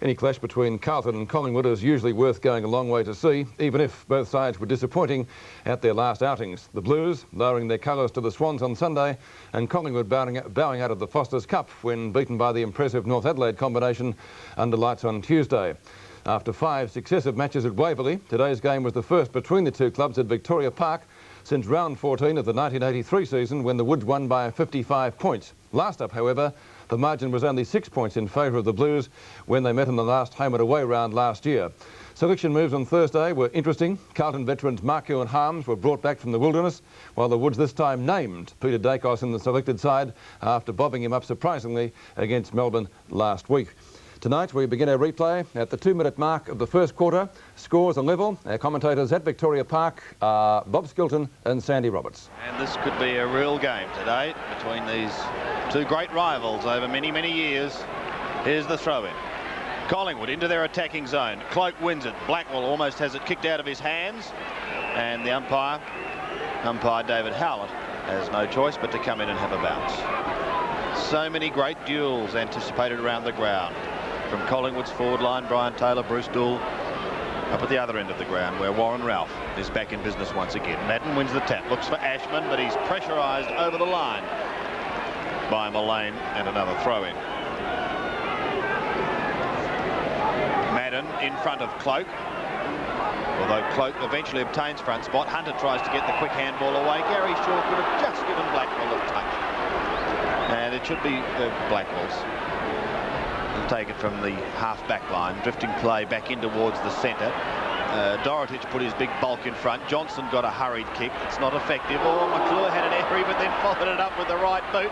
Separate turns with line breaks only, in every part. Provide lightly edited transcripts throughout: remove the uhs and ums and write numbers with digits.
Any clash between Carlton and Collingwood is usually worth going a long way to see, even if both sides were disappointing at their last outings. The Blues lowering their colours to the Swans on Sunday, and Collingwood bowing out of the Foster's Cup when beaten by the impressive North Adelaide combination under lights on Tuesday. After 5 successive matches at Waverley, today's game was the first between the two clubs at Victoria Park since round 14 of the 1983 season, when the Woods won by 55 points. Last up, however, the margin was only 6 points in favour of the Blues when they met in the last home and away round last year. Selection moves on Thursday were interesting. Carlton veterans Markio and Harms were brought back from the wilderness, while the Woods this time named Peter Dacos in the selected side after bobbing him up surprisingly against Melbourne last week. Tonight we begin our replay at the 2-minute mark of the first quarter. Scores are level. Our commentators at Victoria Park are Bob Skilton and Sandy Roberts.
And this could be a real game today between these two great rivals over many, many years. Here's the throw-in. Collingwood into their attacking zone. Cloak wins it. Blackwell almost has it kicked out of his hands. And the umpire David Howlett, has no choice but to come in and have a bounce. So many great duels anticipated around the ground. From Collingwood's forward line, Brian Taylor, Bruce Doull, up at the other end of the ground where Warren Ralph is back in business once again. Madden wins the tap, looks for Ashman, but he's pressurised over the line by Mullane, and another throw-in. Madden in front of Cloak. Although Cloak eventually obtains front spot, Hunter tries to get the quick handball away. Gary Shaw could have just given Blackwell a touch. And it should be Blackwell's. Take it from the half-back line, drifting play back in towards the centre. Dorotich put his big bulk in front. Johnson got a hurried kick. It's not effective. Oh, McClure had an airy, but then followed it up with the right boot.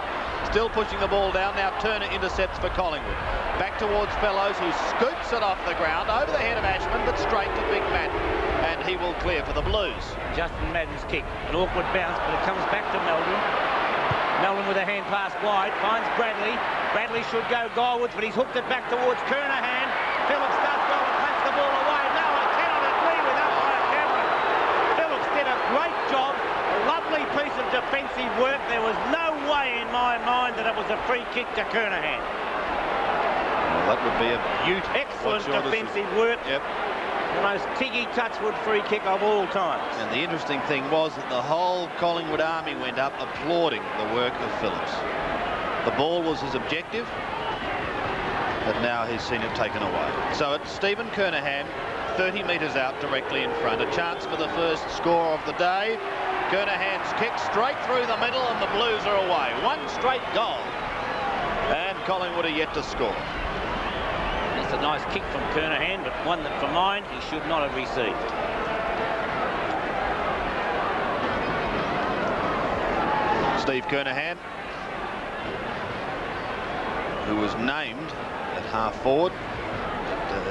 Still pushing the ball down. Now Turner intercepts for Collingwood. Back towards Fellows, who scoops it off the ground, over the head of Ashman, but straight to Big Madden. And he will clear for the Blues.
Justin Madden's kick. An awkward bounce, but it comes back to Melbourne. Melbourne with a hand pass wide, finds Bradley. Bradley should go Guywards, but he's hooked it back towards Kernahan. Phillips does well to punch the ball away. No, I cannot agree with umpire Cameron. Phillips did a great job. A lovely piece of defensive work. There was no way in my mind that it was a free kick to Kernahan.
Well, that would be a beauty.
Excellent defensive work. Yep. The most tiggy touchwood free kick of all time.
And the interesting thing was that the whole Collingwood army went up applauding the work of Phillips. The ball was his objective, but now he's seen it taken away. So it's Stephen Kernahan, 30 metres out directly in front. A chance for the first score of the day. Kernahan's kick straight through the middle, and the Blues are away. One straight goal. And Collingwood are yet to score.
It's a nice kick from Kernahan, but one that for mine he should not have received.
Steve Kernahan, who was named at half forward,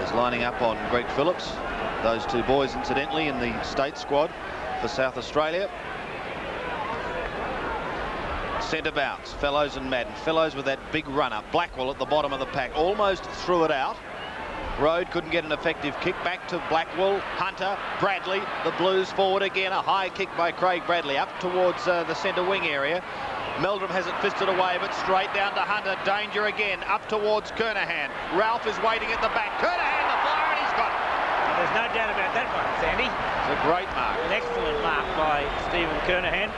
is lining up on Greg Phillips. Those two boys, incidentally, in the state squad for South Australia. Centre bounce, Fellows and Madden. Fellows with that big runner. Blackwell at the bottom of the pack, almost threw it out. Road couldn't get an effective kick. Back to Blackwell, Hunter, Bradley. The Blues forward again. A high kick by Craig Bradley up towards the centre wing area. Meldrum has it fisted away, but straight down to Hunter. Danger again, up towards Kernahan. Ralph is waiting at the back. Kernahan, the flyer, and he's got it.
There's no doubt about that one, Sandy.
It's a great mark.
An excellent mark by Stephen Kernahan.